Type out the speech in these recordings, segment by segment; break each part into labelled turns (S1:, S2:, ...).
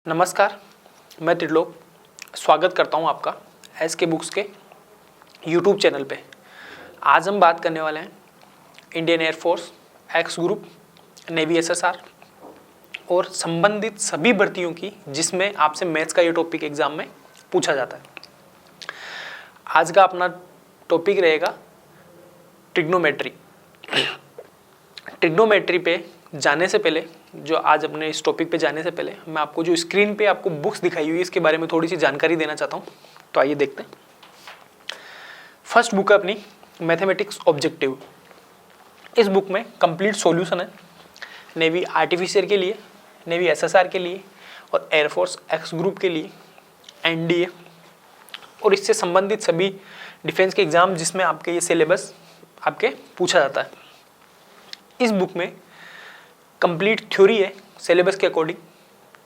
S1: नमस्कार, मैं त्रिलोक स्वागत करता हूं आपका एसके बुक्स के यूट्यूब चैनल पे। आज हम बात करने वाले हैं Indian air force, x group, navy SSR और संबंधित सभी भर्तियों की जिसमें आपसे मैथ्स का ये टॉपिक एग्जाम में पूछा जाता है। आज का अपना टॉपिक रहेगा ट्रिग्नोमेट्री। ट्रिग्नोमेट्री पे जाने से पहले, जो आज अपने इस टॉपिक पे जाने से पहले मैं आपको जो स्क्रीन पे आपको बुक्स दिखाई हुई है इसके बारे में थोड़ी सी जानकारी देना चाहता हूँ। तो आइए देखते हैं। फर्स्ट बुक है अपनी मैथमेटिक्स ऑब्जेक्टिव। इस बुक में कंप्लीट सॉल्यूशन है नेवी आर्टिफिशियर के लिए, नेवी एसएसआर के लिए और एयरफोर्स एक्स ग्रुप के लिए, एनडीए और इससे संबंधित सभी डिफेंस के एग्जाम जिसमें आपके ये सिलेबस आपके पूछा जाता है। इस बुक में कंप्लीट थ्योरी है सिलेबस के अकॉर्डिंग।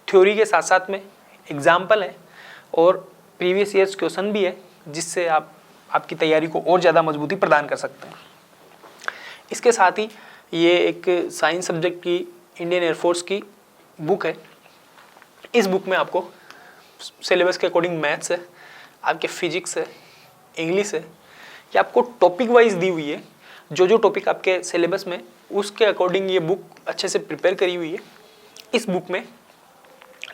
S1: थ्योरी के साथ साथ में एग्जाम्पल है और प्रीवियस ईयर्स क्वेश्चन भी है जिससे आप आपकी तैयारी को और ज़्यादा मजबूती प्रदान कर सकते हैं। इसके साथ ही ये एक साइंस सब्जेक्ट की इंडियन एयरफोर्स की बुक है। इस बुक में आपको सिलेबस के अकॉर्डिंग मैथ्स है, आपके फिजिक्स है, इंग्लिश है, ये आपको टॉपिक वाइज दी हुई है। जो टॉपिक आपके सिलेबस में उसके अकॉर्डिंग ये बुक अच्छे से प्रिपेयर करी हुई है। इस बुक में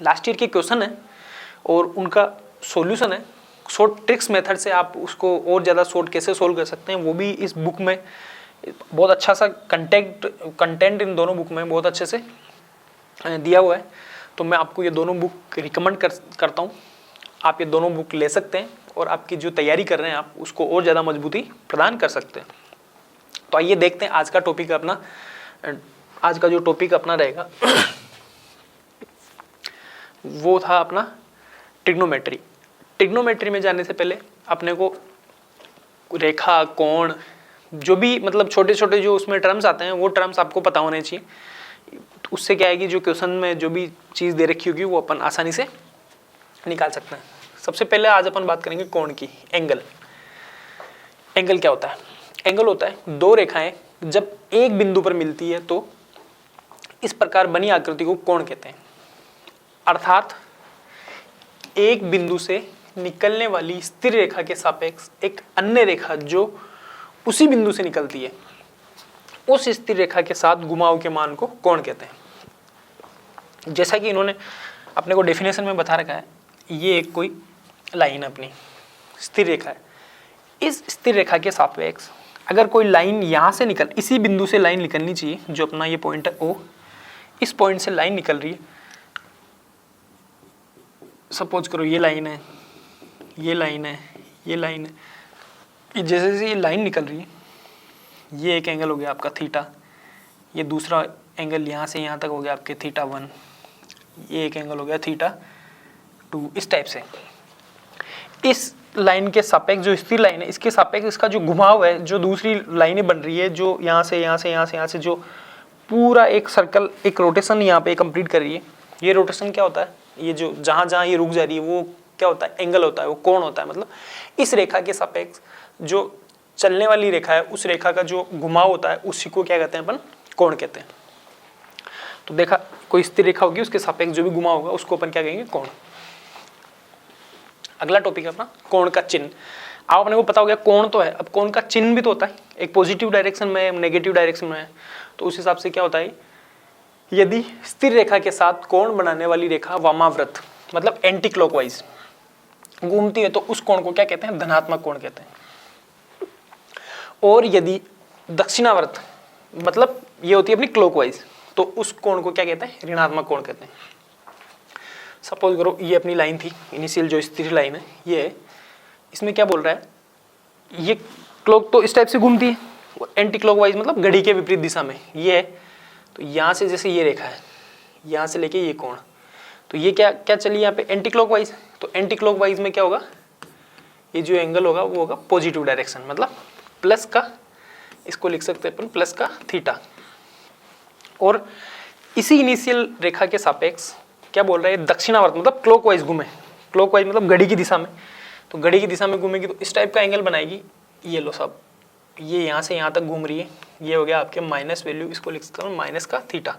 S1: लास्ट ईयर के क्वेश्चन है और उनका सॉल्यूशन है। शॉर्ट ट्रिक्स मेथड से आप उसको और ज़्यादा शॉर्ट कैसे सोल्व कर सकते हैं वो भी इस बुक में बहुत अच्छा सा कंटेंट इन दोनों बुक में बहुत अच्छे से दिया हुआ है। तो मैं आपको ये दोनों बुक रिकमेंड करता हूँ। आप ये दोनों बुक ले सकते हैं और आपकी जो तैयारी कर रहे हैं आप उसको और ज़्यादा मजबूती प्रदान कर सकते हैं। तो आइए देखते हैं आज का टॉपिक अपना। आज का जो टॉपिक अपना रहेगा वो था अपना ट्रिग्नोमेट्री। ट्रिग्नोमेट्री में जाने से पहले अपने को रेखा, कोण, जो भी मतलब छोटे छोटे जो उसमें टर्म्स आते हैं वो टर्म्स आपको पता होने चाहिए। उससे क्या है कि जो क्वेश्चन में जो भी चीज़ दे रखी होगी वो अपन आसानी से निकाल सकते हैं। सबसे पहले आज अपन बात करेंगे कोण की। एंगल। एंगल क्या होता है? एंगल होता है दो रेखाएं जब एक बिंदु पर मिलती है तो इस प्रकार बनी आकृति को कोण कहते हैं। अर्थात एक बिंदु से निकलने वाली स्थिर रेखा के सापेक्ष एक अन्य रेखा जो उसी बिंदु से निकलती है उस स्थिर रेखा के साथ घुमाव के मान को कोण कहते हैं। जैसा कि इन्होंने अपने को डेफिनेशन में बता रखा है, ये एक कोई लाइन अपनी स्थिर रेखा है। इस स्थिर रेखा के सापेक्ष अगर कोई लाइन यहाँ से निकल, इसी बिंदु से लाइन निकलनी चाहिए, जो अपना ये पॉइंट है ओ, इस पॉइंट से लाइन निकल रही है। सपोज करो ये लाइन है, ये लाइन है, ये लाइन है। जैसे जैसे ये लाइन निकल रही है, ये एक एंगल हो गया आपका थीटा, ये दूसरा एंगल यहाँ से यहाँ तक हो गया आपके थीटा 1, ये एक एंगल हो गया थीटा 2। इस टाइप से इस लाइन के सापेक्ष जो स्थिर लाइन है इसके सापेक्ष इसका जो घुमाव है, जो दूसरी लाइनें बन रही है, जो यहाँ से यहाँ से यहाँ से यहाँ से जो पूरा एक सर्कल, एक रोटेशन यहाँ पे कंप्लीट कर रही है। ये रोटेशन क्या होता है? ये जो जहाँ जहाँ ये रुक जा रही है वो क्या होता है? एंगल होता है, वो कोण होता है। मतलब इस रेखा के सापेक्ष जो चलने वाली रेखा है उस रेखा का जो घुमाव होता है उसी को क्या कहते हैं? अपन कोण कहते हैं। तो देखा, कोई स्थिर रेखा होगी उसके सापेक्ष जो भी घुमाव होगा उसको अपन क्या कहेंगे? कोण। अगला टॉपिक है अपना कोण का चिन्ह। आप अपने को पता हो गया कोण तो है, अब कोण का चिन्ह भी तो होता है, एक पॉजिटिव डायरेक्शन में, नेगेटिव डायरेक्शन में है। तो उस हिसाब से क्या होता है, यदि स्थिर रेखा के साथ कोण बनाने वाली रेखा वामाव्रत मतलब एंटी क्लॉकवाइज घूमती है तो उस कोण को क्या कहते हैं? धनात्मक कोण कहते हैं। और यदि दक्षिणावर्त मतलब ये होती है अपनी क्लॉकवाइज तो उस कोण को क्या कहते हैं? ऋणात्मक कोण कहते हैं। सपोज करो ये अपनी लाइन थी, इनिशियल जो स्थिर लाइन है ये है, इसमें क्या बोल रहा है, ये क्लॉक तो इस टाइप से घूमती है, एंटी क्लॉकवाइज मतलब घड़ी के विपरीत दिशा में ये है। तो यहाँ से जैसे ये रेखा है, यहाँ से लेके ये कोण, तो ये क्या क्या चली यहाँ पे? Anti clockwise. तो एंटी क्लॉकवाइज में क्या होगा? ये जो एंगल होगा वो होगा पॉजिटिव डायरेक्शन मतलब प्लस का, इसको लिख सकते हैं अपन प्लस का थीटा। और इसी इनिशियल रेखा के सापेक्ष क्या बोल रहा है? दक्षिणावर्त मतलब क्लॉकवाइज घूमे, क्लॉकवाइज मतलब घड़ी की दिशा में। तो घड़ी की दिशा में घूमेगी तो इस टाइप का एंगल बनाएगी। ये लो सब, ये यहाँ से यहाँ तक घूम रही है, ये हो गया आपके माइनस वैल्यू, इसको लिख सकता हूँ माइनस का थीटा।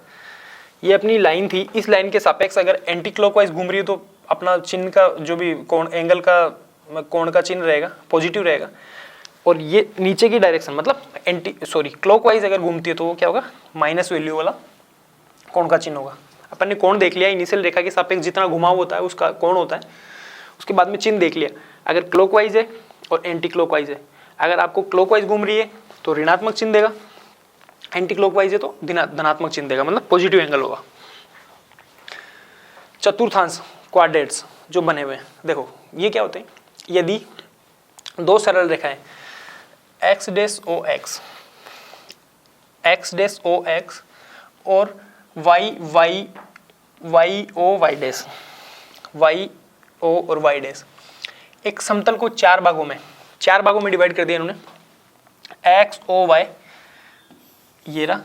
S1: ये अपनी लाइन थी, इस लाइन के सापेक्ष अगर एंटी क्लॉकवाइज घूम रही है तो अपना चिन्ह का जो भी कोण एंगल का कोण का चिन्ह रहेगा पॉजिटिव रहेगा, और ये नीचे की डायरेक्शन मतलब क्लॉकवाइज अगर घूमती है तो वो क्या होगा, माइनस वैल्यू वाला कोण का चिन्ह होगा। अपन ने कोण देख लिया, इनिशियल रेखा के सापेक्ष जितना घुमाव होता है उसका कोण होता है, उसके बाद में चिन्ह देख लिया, अगर क्लॉकवाइज है और एंटी क्लॉकवाइज है, अगर आपको क्लॉकवाइज घूम रही है तो ऋणात्मक चिन्ह देगा, एंटी क्लॉकवाइज है तो धनात्मक चिन्ह देगा, मतलब पॉजिटिव एंगल होगा। चतुर्थांश क्वाड्रेट्स जो बने हुए हैं, देखो ये क्या होते हैं, यदि दो सरल रेखाएं x डैश ओ एक्स और y o और y डैश एक समतल को चार भागों में डिवाइड कर दिया इन्होंने, x o y ये रहा,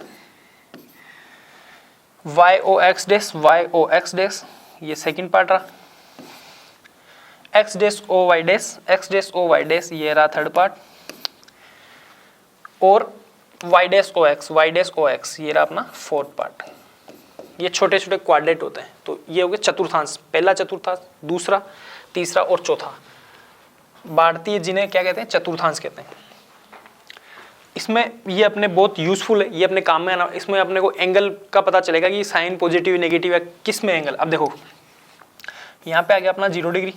S1: y o x डैश ये सेकंड पार्ट रहा, x dash o y dash ये रहा थर्ड पार्ट, और y डैश o x ये रहा अपना फोर्थ पार्ट। ये छोटे छोटे क्वाड्रेट होते हैं, तो ये हो गए चतुर्थांश, पहला चतुर्थांश, दूसरा, तीसरा और चौथा, बाढ़ती है जिन्हें क्या कहते हैं, चतुर्थांश कहते हैं। इसमें ये अपने बहुत यूजफुल है, ये अपने काम में आना, इसमें अपने को एंगल का पता चलेगा कि साइन पॉजिटिव नेगेटिव है, किस में एंगल। अब देखो यहाँ पे आ गया अपना 0 डिग्री,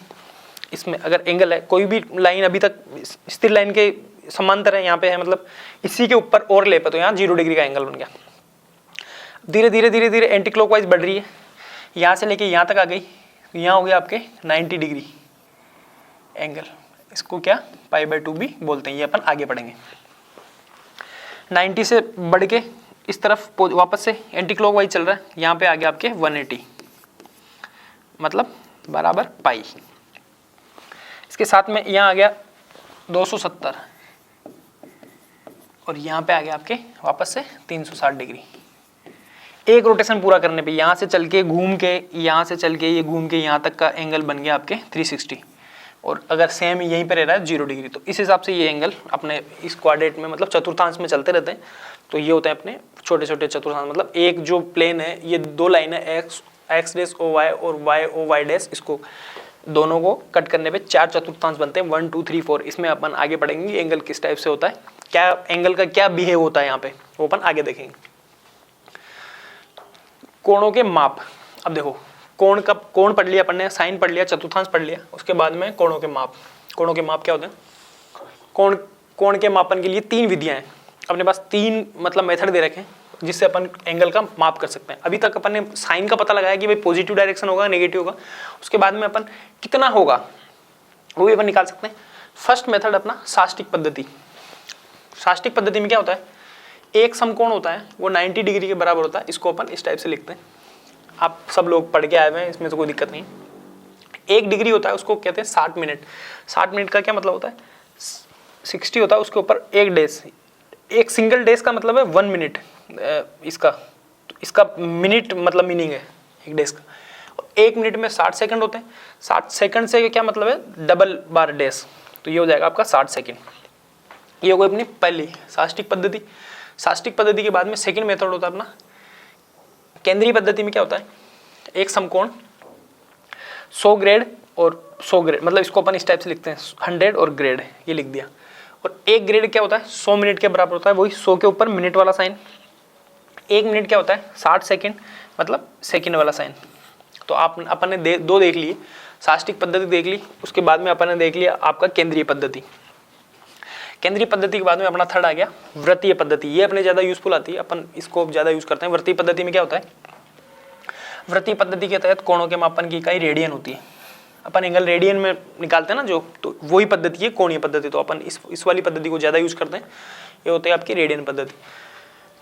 S1: इसमें अगर एंगल है, कोई भी लाइन अभी तक स्थिर लाइन के समांतर है, यहाँ पे है मतलब इसी के ऊपर और ले पे, तो यहाँ 0 डिग्री का एंगल बन गया। धीरे धीरे एंटी क्लॉकवाइज बढ़ रही है, यहाँ से लेके यहाँ तक आ गई, तो यहाँ हो गया आपके 90 डिग्री एंगल, इसको क्या π/2 भी बोलते हैं, ये अपन आगे पढ़ेंगे। 90 से बढ़ के इस तरफ वापस से एंटी क्लॉकवाइज चल रहा है, यहाँ पे आ गया आपके 180 मतलब बराबर पाई। इसके साथ में यहाँ आ गया 270 और यहाँ पे आ गया आपके वापस से 360 डिग्री। एक रोटेशन पूरा करने पे यहाँ से चल के घूम के, यहाँ से चल के ये घूम के यहाँ तक का एंगल बन गया आपके 360, और अगर सेम यहीं पे रह रहा है 0 डिग्री, तो इस हिसाब से ये एंगल अपने इस क्वाड्रेट में मतलब चतुर्थांश में चलते रहते हैं। तो ये होते हैं अपने छोटे छोटे चतुर्थांश, मतलब एक जो प्लेन है, ये दो लाइन है x डैश ओ वाई और y o y डैश, इसको दोनों को कट करने पे चार चतुर्थांश बनते हैं, 1 2 3 4। इसमें अपन आगे पढ़ेंगे एंगल किस टाइप से होता है, क्या एंगल का क्या बिहेव होता है यहाँ पे, वो अपन आगे देखेंगे। कोणों के माप, अब देखो कोण पढ़ लिया अपन ने, साइन पढ़ लिया, चतुर्थांश पढ़ लिया, उसके बाद में कोणों के माप। कोणों के माप क्या होते हैं, कोण के मापन के लिए तीन विधियां हैं अपने पास, तीन मतलब मेथड दे रखे हैं जिससे अपन एंगल का माप कर सकते हैं। अभी तक अपन ने साइन का पता लगाया कि भाई पॉजिटिव डायरेक्शन होगा नेगेटिव होगा, उसके बाद में अपन कितना होगा वो भी अपन निकाल सकते हैं। फर्स्ट मेथड अपना साष्टिक पद्धति। साष्टिक पद्धति में क्या होता है, एक समकोण होता है वो 90 डिग्री के बराबर होता है, इसको अपन इस टाइप से लिखते हैं, आप सब लोग पढ़ के आए हुए हैं, इसमें तो कोई दिक्कत नहीं। 1 डिग्री होता है उसको कहते हैं 60 मिनट। 60 मिनट का क्या मतलब होता है, 60 होता है उसके ऊपर एक डैश, एक सिंगल डैश का मतलब है 1 मिनट, इसका मिनट मतलब मीनिंग है एक डैश का। 1 मिनट में 60 सेकंड होते हैं, 60 सेकंड से क्या मतलब है, डबल बार डैश, तो ये हो जाएगा आपका 60 सेकंड। ये हो गई अपनी पहली साष्टिक पद्धति। साष्टिक पद्धति के बाद में सेकंड मेथड होता है अपना केंद्रीय पद्धति में। क्या होता है, एक समकोण 100 ग्रेड और 100 ग्रेड, मतलब इसको अपन इस टाइप से लिखते हैं 100 और ग्रेड, ये लिख दिया। और एक ग्रेड क्या होता है, 100 मिनट के बराबर होता है, वही 100 के ऊपर मिनट वाला साइन। 1 मिनट क्या होता है, 60 सेकंड, मतलब सेकंड वाला साइन। तो अपन ने दो देख लिए, साष्टिक पद्धति देख ली, उसके बाद में अपन ने देख लिया आपका केंद्रीय पद्धति। केंद्रीय पद्धति के बाद में अपना थर्ड आ गया वृत्तीय पद्धति। ये अपने ज़्यादा यूजफुल आती है, अपन इसको ज़्यादा यूज करते हैं। वृत्तीय पद्धति में क्या होता है, वृत्तीय पद्धति के तहत कोणों के मापन की इकाई रेडियन होती है। अपन एंगल रेडियन में निकालते हैं ना जो, तो वही पद्धति है कोणीय पद्धति, तो अपन इस वाली पद्धति को ज़्यादा यूज करते हैं। ये होती है आपकी रेडियन पद्धति।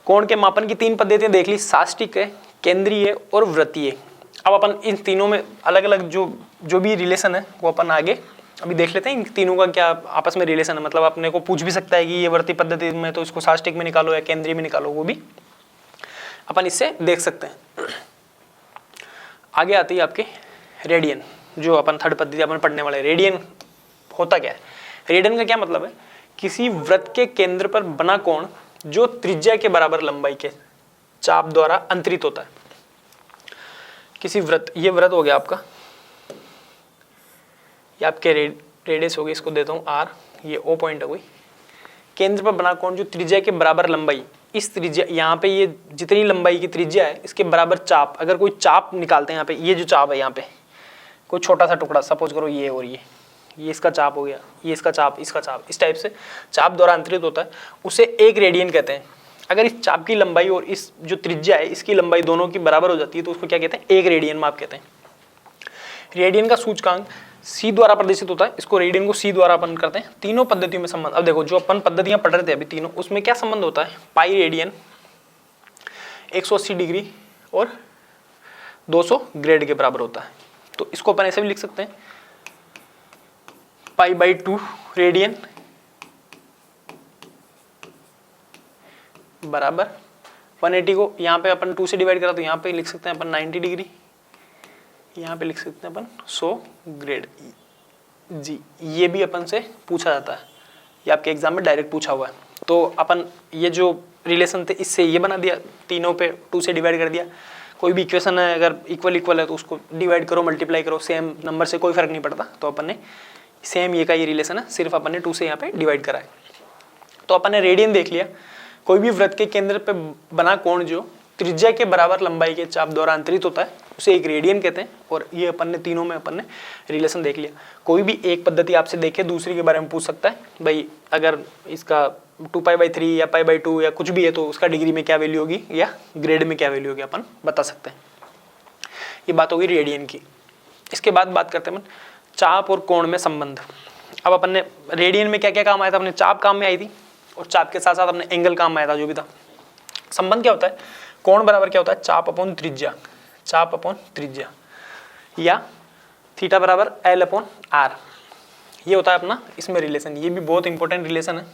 S1: कोण के मापन की 3 पद्धतियाँ देख ली, साष्टिक है, केंद्रीय और वृत्तीय। अब अपन इन तीनों में अलग अलग जो भी रिलेशन है वो अपन आगे अभी देख लेते हैं, इन तीनों का क्या आपस में रिलेशन है। मतलब अपने को पूछ भी सकता है कि ये वृत्तीय पद्धति में तो इसको साष्टिक में निकालो या केंद्रीय में निकालो, वो भी अपन इससे देख सकते हैं। आगे आती है आपके रेडियन, जो अपन थर्ड पद्धति अपन पढ़ने वाले। रेडियन होता क्या है, रेडियन का क्या मतलब है, किसी वृत्त के केंद्र पर बना कोण जो त्रिज्या के बराबर लंबाई के चाप द्वारा अंतरित होता है। किसी वृत्त, ये वृत्त हो गया आपका, ये आपके रेडियस हो गई, इसको देता हूँ आर, ये ओ पॉइंट हो गई। केंद्र पर बना कोण जो त्रिज्या के बराबर लंबाई, इस त्रिज्या यहाँ पे ये जितनी लंबाई की त्रिज्या है इसके बराबर चाप, अगर कोई चाप निकालते हैं यहाँ पे, ये जो चाप है यहाँ पे कोई छोटा सा टुकड़ा, सपोज करो ये और ये इसका चाप हो गया, ये इसका चाप, इसका चाप, इस टाइप से चाप द्वारा अंतरित होता है, उसे 1 रेडियन कहते हैं। अगर इस चाप की लंबाई और इस जो त्रिज्या है इसकी लंबाई दोनों की बराबर हो जाती है तो उसको क्या कहते हैं, 1 रेडियन माप कहते हैं। रेडियन का सूचकांक c द्वारा प्रदर्शित होता है, इसको रेडियन को c द्वारा अपन करते हैं। तीनों पद्धतियों में संबंध, अब देखो जो अपन पद्धतियां पढ़ रहे थे अभी तीनों, उसमें क्या संबंध होता है, पाई रेडियन 180 डिग्री और 200 ग्रेड के बराबर होता है। तो इसको अपन ऐसे भी लिख सकते हैं, π/2 रेडियन बराबर 180 को यहाँ पे अपन 2 से डिवाइड करा तो यहाँ पे लिख सकते हैं अपन 90 डिग्री, यहाँ पे लिख सकते हैं अपन 100 ग्रेड जी। ये भी अपन से पूछा जाता है, ये आपके एग्जाम में डायरेक्ट पूछा हुआ है। तो अपन ये जो रिलेशन थे इससे ये बना दिया, तीनों पे 2 से डिवाइड कर दिया। कोई भी इक्वेशन है अगर इक्वल है तो उसको डिवाइड करो, मल्टीप्लाई करो, सेम नंबर से कोई फर्क नहीं पड़ता। तो अपन ने सेम ये का ये रिलेशन है, सिर्फ अपन ने 2 से यहाँ पे डिवाइड करा है। तो अपन ने रेडियन देख लिया, कोई भी वृत्त के केंद्र पे बना कोण जो त्रिज्या के बराबर लंबाई के चाप द्वारा अंतरित होता है उसे 1 रेडियन कहते हैं। और ये अपन ने तीनों में अपन ने रिलेशन देख लिया। कोई भी एक पद्धति आपसे देखे दूसरी के बारे में पूछ सकता है, भाई अगर इसका 2π/3 या π/2 या कुछ भी है तो उसका डिग्री में क्या वैल्यू होगी या ग्रेड में क्या वैल्यू होगी, अपन बता सकते हैं। ये बात होगी रेडियन की। इसके बाद बात करते हैं अपन चाप और कोण में संबंध। अब अपन ने रेडियन में क्या क्या काम आया था, अपने चाप काम में आई थी और चाप के साथ साथ अपने एंगल काम में आया था जो भी था। संबंध क्या होता है, कोण बराबर क्या होता है, चाप अपॉन त्रिज्या, चाप अपॉन त्रिज्या, या थीटा बराबर L/R। ये होता है अपना इसमें रिलेशन। ये भी बहुत इंपॉर्टेंट रिलेशन है,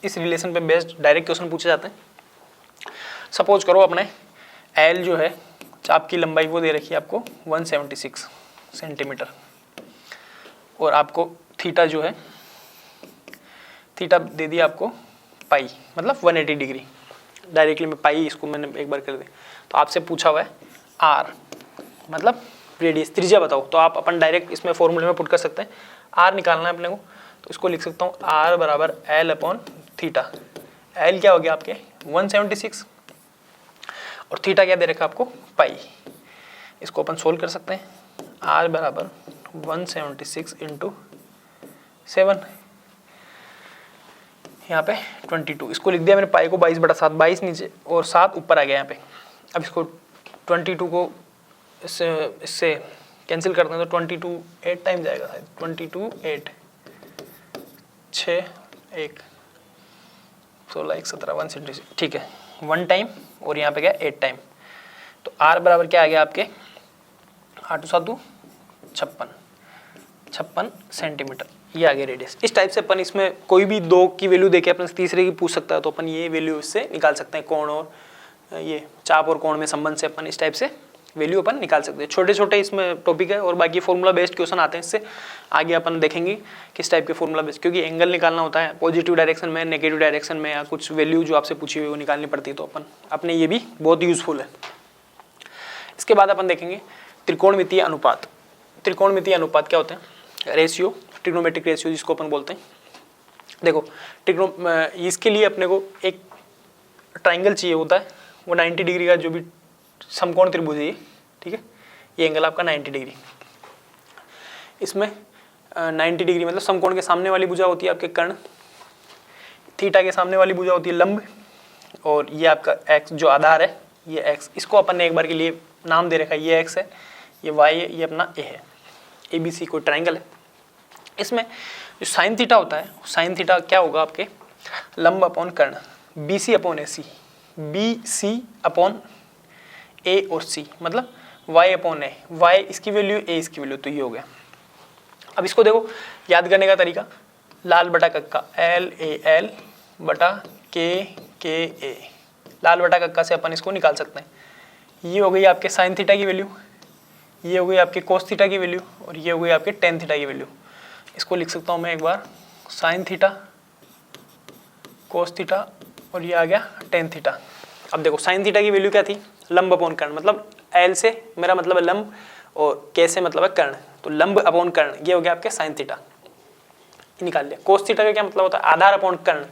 S1: इस रिलेशन पे बेस्ड डायरेक्ट क्वेश्चन पूछे जाते हैं। सपोज करो अपने L जो है चाप की लंबाई वो दे रखी है आपको 176 सेंटीमीटर और आपको थीटा जो है, थीटा दे दिया आपको पाई, मतलब 180 डिग्री। डायरेक्टली में पाई इसको मैंने एक बार कर दिया। तो आपसे पूछा हुआ है आर मतलब रेडियस, त्रिज्या बताओ। तो आप अपन डायरेक्ट इसमें फॉर्मूले में पुट कर सकते हैं, आर निकालना है अपने को। तो इसको लिख सकता हूँ आर बराबर L/थीटा। एल क्या हो गया आपके 176 और थीटा क्या दे रखा आपको पाई। इसको अपन सोल्व कर सकते हैं, आर बराबर 176 × 7, यहाँ पे 22। इसको लिख दिया मैंने पाई को 22/7, 22 नीचे और 7 ऊपर आ गया यहाँ पे। अब इसको 22 को इससे कैंसिल करते हैं तो 22 8 टाइम जाएगा, 22 8 6 1 16 1 17 176, ठीक है 1 टाइम और यहाँ पे गया 8 टाइम। तो आर बराबर क्या आ गया आपके 8 7 56 सेंटीमीटर, ये आ गया रेडियस। इस टाइप से अपन इसमें कोई भी 2 की वैल्यू देके अपन तीसरे की पूछ सकता है तो अपन ये वैल्यू इससे निकाल सकते हैं। कोण और ये चाप और कोण में संबंध से अपन इस टाइप से वैल्यू अपन निकाल सकते हैं। छोटे छोटे इसमें टॉपिक है और बाकी फॉर्मूला बेस्ड क्वेश्चन आते हैं। इससे आगे अपन देखेंगे किस टाइप के फॉर्मूला बेस्ड, क्योंकि एंगल निकालना होता है पॉजिटिव डायरेक्शन में, नेगेटिव डायरेक्शन में, या कुछ वैल्यू जो आपसे पूछी हुई वो निकालनी पड़ती है। तो अपन अपने ये भी बहुत यूजफुल है। इसके बाद अपन देखेंगे त्रिकोणमितीय अनुपात। त्रिकोणमितीय अनुपात क्या होते हैं, रेशियो, ट्रिग्नोमेट्रिक रेशियो जिसको अपन बोलते हैं। देखो इसके लिए अपने को एक ट्राइंगल चाहिए होता है, वो 90 डिग्री का जो भी समकोण त्रिभुज है, ठीक है, ये एंगल आपका 90 डिग्री। इसमें 90 डिग्री मतलब समकोण के सामने वाली भुजा होती है आपके कर्ण, थीटा के सामने वाली भुजा होती है लंब, और ये आपका एक्स जो आधार है ये एक्स। इसको अपन ने एक बार के लिए नाम दे रखा है, ये एक्स है, ये वाई है, ये अपना ए है। ABC कोई ट्राइंगल है। इसमें जो साइन थीटा होता है, साइन थीटा क्या होगा आपके लंब अपॉन कर्ण, BC/AC, BC/A और C, मतलब Y/A, Y इसकी वैल्यू A इसकी वैल्यू, तो ये हो गया। अब इसको देखो याद करने का तरीका, लाल बटा कक्का LAL बटा KA, लाल बटा कक्का से अपन इसको निकाल सकते हैं। ये हो गई आपके साइन थीटा की वैल्यू, ये हो गई आपके कोस थीटा की वैल्यू, और ये हो गई आपके टेन थीटा की वैल्यू। इसको लिख सकता हूँ मैं एक बार, साइन थीटा, कोस थीटा, और ये आ गया टेन थीटा। अब देखो साइन थीटा की वैल्यू क्या थी, लंब अपॉन कर्ण, मतलब एल से मेरा मतलब है लंब और के से मतलब है कर्ण, तो लंब अपॉन कर्ण ये हो गया आपके साइन थीटा, निकाल लिया। कोस थीटा का क्या मतलब होता है, आधार अपॉन कर्ण।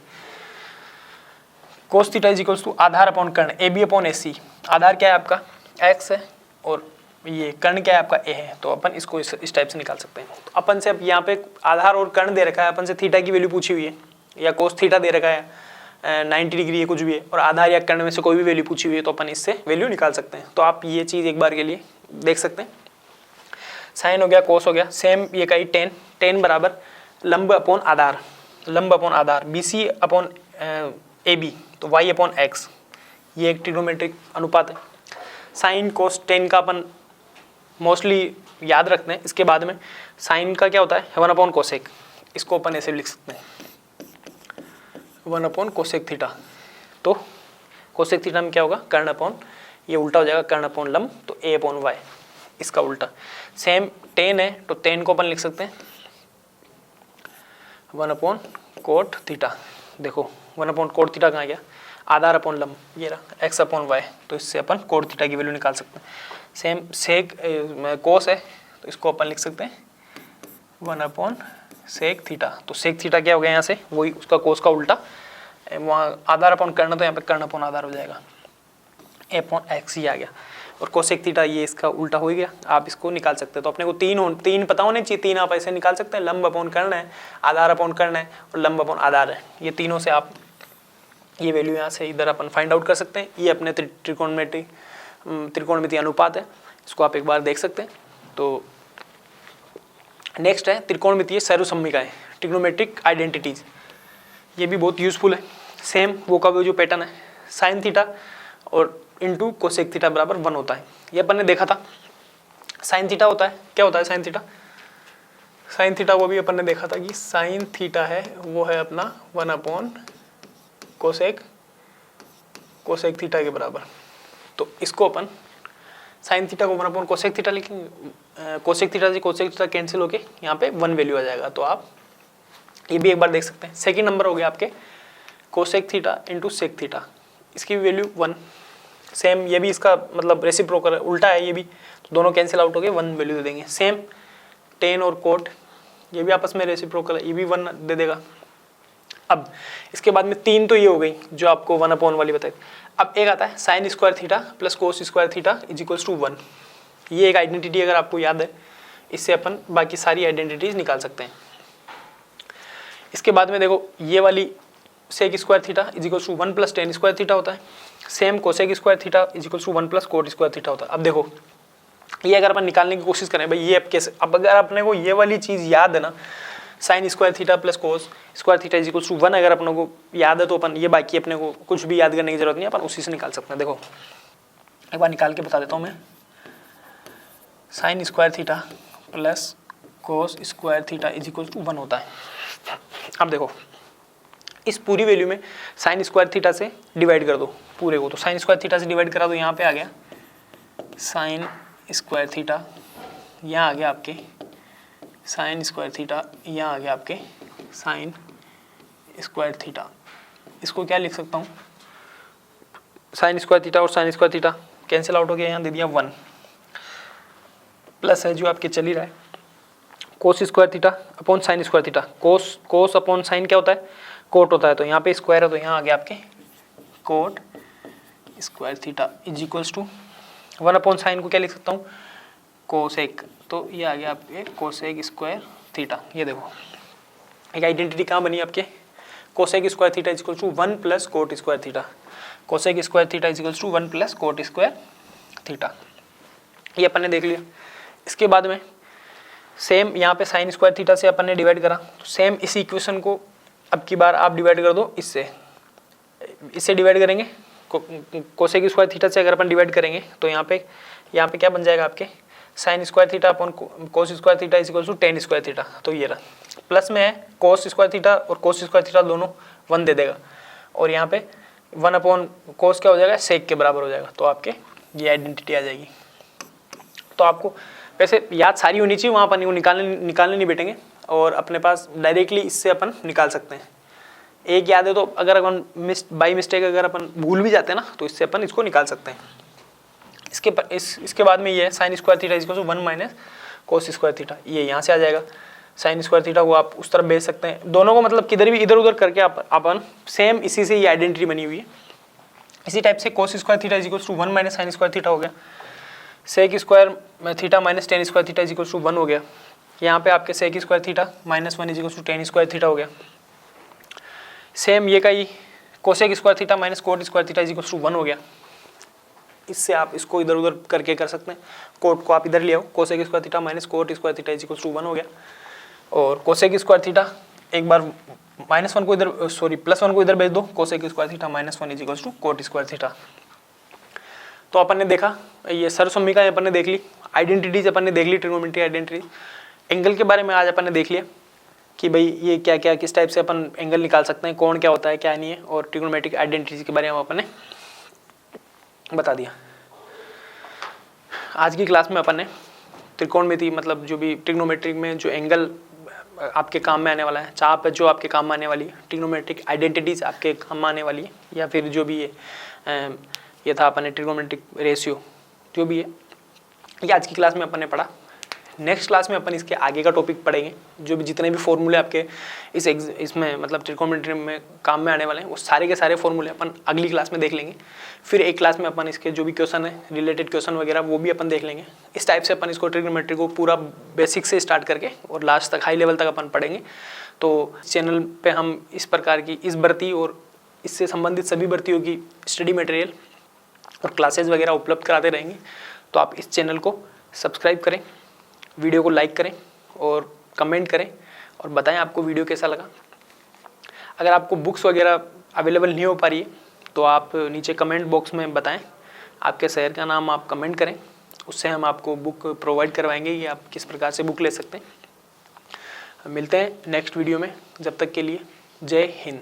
S1: Cos theta is equals to आधार अपॉन कर्ण, A B upon A C. आधार क्या है आपका एक्स है और ये कर्ण क्या है आपका ए है, तो अपन इसको इस टाइप से निकाल सकते हैं। तो अपन से अब यहाँ पे आधार और कर्ण दे रखा है, अपन से थीटा की वैल्यू पूछी हुई है या कोस थीटा दे रखा है 90 डिग्री है कुछ भी है, और आधार या कर्ण में से कोई भी वैल्यू पूछी हुई है, तो अपन इससे वैल्यू निकाल सकते हैं। तो आप ये चीज़ एक बार के लिए देख सकते हैं। साइन हो गया, कोस हो गया, सेम ये कही टेन, टेन बराबर लंब अपॉन आधार, लंब अपॉन आधार, B C upon A B, तो वाई अपॉन एक्स, ये एक ट्रिग्नोमेट्रिक अनुपात है। साइन कोस टेन का अपन मोस्टली याद रखते हैं। इसके बाद में साइन का क्या होता है 1 अपॉन कोसेक, इसको अपन ऐसे लिख सकते हैं 1 अपॉन कोसेक थीटा। तो कोसेक थीटा में क्या होगा कर्ण अपॉन, ये उल्टा हो जाएगा कर्ण अपॉन लंब, तो ए अपॉन वाई, इसका उल्टा। सेम टेन है तो टेन को अपन लिख सकते हैं 1 अपॉन कोट थीटा। देखो 1 अपॉन कोट थीटा कहाँ गया, आधार अपॉन लंब ये रहा एक्स अपॉन वाई, तो इससे अपन कोट थीटा की वैल्यू निकाल सकते हैं। सेम सेक कोस है तो इसको अपन लिख सकते हैं 1 अपॉन सेक थीटा। तो सेक थीटा क्या हो गया यहाँ से, वही उसका कोस का उल्टा, वहाँ आधार अपॉन कर्ण, तो यहाँ पे कर्ण अपॉन आधार हो जाएगा, ए अपॉन एक्स ही आ गया, और कोसेक थीटा ये इसका उल्टा हो गया। आप इसको निकाल सकते हैं। तो अपने को तीन पता होने चाहिए, तीन आप ऐसे निकाल सकते हैं, लंब अपॉन कर्ण है, आधार अपॉन कर्ण है और लंब अपॉन आधार है। ये तीनों से आप ये वैल्यू यहाँ से इधर अपन फाइंड आउट कर सकते हैं। ये अपने त्रिकोणमितीय अनुपात है, इसको आप एक बार देख सकते हैं। तो नेक्स्ट है त्रिकोणमितीय सर्वसम्मिकाएं, ट्रिग्नोमेट्रिक आइडेंटिटीज, ये भी बहुत यूजफुल है। सेम वो का वो जो पैटर्न है, साइन थीटा और इंटू कोसेक थीटा बराबर 1 होता है, ये अपन ने देखा था। साइन थीटा होता है, क्या होता है साइन थीटा, साइन थीटा वो भी अपन ने देखा था कि साइन थीटा है वो है अपना 1 अपॉन कोसेक कोसेक थीटा के बराबर। तो इसको अपन साइन थीटा को 1 अपॉन कोसेक थीटा लिखेंगे, कोसेक थीटा से कोसेक थीटा कैंसिल होके यहाँ पे 1 वैल्यू आ जाएगा। तो आप ये भी एक बार देख सकते हैं। सेकंड नंबर हो गया आपके cosec theta into sec theta, इसकी वैल्यू 1। सेम ये भी इसका मतलब रेसिप्रोकल उल्टा है, ये भी तो दोनों कैंसिल आउट हो गए 1 वैल्यू दे देंगे। सेम टेन और कोट ये भी आपस में रेसिप्रोकल है, ये भी 1 दे देगा। अब इसके बाद में 3 तो ये हो गई जो आपको 1 अपॉन वाली बताई। अब एक आता है sine square theta plus cos square theta is equals to 1। ये एक आइडेंटिटी अगर आपको याद है, इससे अपन बाकी सारी आइडेंटिटीज निकाल सकते हैं। इसके बाद में देखो ये वाली sec square theta is equals to 1 plus tan square theta होता है। Same cosec square theta is equals to 1 plus cot square theta होता है। अब देखो ये अगर अपन निकालने की कोशिश करें भाई, ये अब कैसे, अब अगर अपने को ये वाली चीज़ याद है ना, sine square theta plus cos square theta is equals to 1 अगर अपने को याद है, तो अपन ये बाकी अपने को कुछ भी याद करने की जरूरत नहीं है, अपन उसी से निकाल सकते हैं। देखो एक बार निकाल के बता देता हूँ मैं, sine square theta plus cos square theta is equals to 1 होता है। अब देखो इस पूरी वैल्यू में साइन स्क्वायर थीटा से डिवाइड कर दो पूरे को, तो साइन स्क्वायर थीटा से डिवाइड करा दो, यहाँ पे आ गया साइन स्क्वायर थीटा, यहाँ आ गया आपके साइन स्क्वायर थीटा, यहाँ आ गया आपके साइन स्क्वायर थीटा। इसको क्या लिख सकता हूँ, साइन स्क्वायर थीटा और sign square theta cancel out हो गया, यहाँ दे दिया 1, प्लस है जो आपके चल ही रहा है कोस square theta upon sine square theta. कोस अपॉन साइन क्या होता है, कोट होता है, तो यहाँ पे स्क्वायर है तो यहाँ आ गया आपके cot square theta is equals to 1 upon sine को क्या लिख सकता हूँ कोसेक, तो ये आ गया आपके कोसेक स्क्वायर थीटा। ये देखो एक आइडेंटिटी कहाँ बनी आपके, cosec square theta is equals to 1 plus cot square theta, cosec square theta is equals to 1 plus cot square theta, ये अपन ने देख लिया। इसके बाद में सेम यहाँ पे साइन स्क्वायर थीटा से अपन ने डिवाइड करा, तो सेम इसी इक्वेशन को अब की बार आप डिवाइड कर दो इससे डिवाइड करेंगे, कोसेक स्क्वायर थीटा से अगर अपन डिवाइड करेंगे तो यहाँ पे क्या बन जाएगा आपके sine square theta upon cos square theta is equal to tan square theta. तो ये रहा प्लस में है कोस स्क्वायर थीटा और कोस स्क्वायर थीटा दोनों 1 दे देगा, और यहाँ पे 1 अपॉन कोस क्या हो जाएगा सेक के बराबर हो जाएगा, तो आपके ये आइडेंटिटी आ जाएगी। तो आपको वैसे याद सारी होनी चाहिए, वहाँ अपन को निकालने नहीं बैठेंगे, और अपने पास डायरेक्टली इससे अपन निकाल सकते हैं। एक याद है तो अगर अपन बाई मिस्टेक अगर अपन भूल भी जाते हैं ना, तो इससे अपन इसको निकाल सकते हैं। इसके बाद में ये है sine square theta is equal to 1 minus cos square theta, ये यहाँ से आ जाएगा। साइन स्क्वायर थीटा को आप उस तरफ भेज सकते हैं, दोनों को मतलब किधर भी इधर उधर करके अपन सेम इसी से ये आइडेंटिटी बनी हुई है। इसी टाइप से cos square theta is equal to 1 minus sine square theta हो गया। Sec square theta minus tan square theta is equal to 1 हो गया। यहाँ पे आपके sec square theta minus 1 is equal to tan square theta हो गया। सेम ये का ही cosec square theta minus cot square theta is equal to 1 हो गया। इससे आप इसको इधर उधर करके कर सकते हैं, कोट को आप इधर ले आओ, cosec square theta minus cot square theta is equal to 1 हो गया। और कोसेक स्क्वायर थीटा एक बार -1 को इधर +1 को इधर भेज दो, cosec square theta -1 is equal to cot square theta. तो अपन ने देखा ये सर्वसम्मिका अपन ने देख ली, आइडेंटिटीज अपन ने देख ली, ट्रिग्नोमेट्री आइडेंटिटी। एंगल के बारे में आज अपन ने देख लिया कि भाई ये क्या क्या किस टाइप से अपन एंगल निकाल सकते हैं, कौन क्या होता है क्या नहीं है, और ट्रिग्नोमेट्रिक आइडेंटिटीज के बारे में अपन ने बता दिया। आज की क्लास में अपन ने त्रिकोणमिति मतलब जो भी ट्रिग्नोमेट्रिक में जो एंगल आपके काम में आने वाला है, चाप जो आपके काम में आने वाली है, ट्रिग्नोमेट्रिक आइडेंटिटीज आपके काम में आने वाली है, या फिर जो भी ये था अपन ने ट्रिग्नोमेट्रिक रेशियो जो भी है, ये आज की क्लास में अपन ने पढ़ा। नेक्स्ट क्लास में अपन इसके आगे का टॉपिक पढ़ेंगे, जो भी जितने भी फॉर्मूले आपके इसमें मतलब ट्रिग्नोमेट्री में काम में आने वाले हैं, वो सारे के सारे फॉर्मूले अपन अगली क्लास में देख लेंगे। फिर एक क्लास में अपन इसके जो भी क्वेश्चन है, रिलेटेड क्वेश्चन वगैरह, वो भी अपन देख लेंगे। इस टाइप से अपन इसको ट्रिग्नोमेट्री को पूरा बेसिक से स्टार्ट करके और लास्ट तक हाई लेवल तक अपन पढ़ेंगे। तो चैनल पे हम इस प्रकार की इस भर्ती और इससे संबंधित सभी भर्तियों की स्टडी मटेरियल और क्लासेस वगैरह उपलब्ध कराते रहेंगे। तो आप इस चैनल को सब्सक्राइब करें, वीडियो को लाइक करें और कमेंट करें और बताएं आपको वीडियो कैसा लगा। अगर आपको बुक्स वगैरह अवेलेबल नहीं हो पा रही है तो आप नीचे कमेंट बॉक्स में बताएं, आपके शहर का नाम आप कमेंट करें, उससे हम आपको बुक प्रोवाइड करवाएंगे कि आप किस प्रकार से बुक ले सकते हैं। मिलते हैं नेक्स्ट वीडियो में, जब तक के लिए जय हिंद।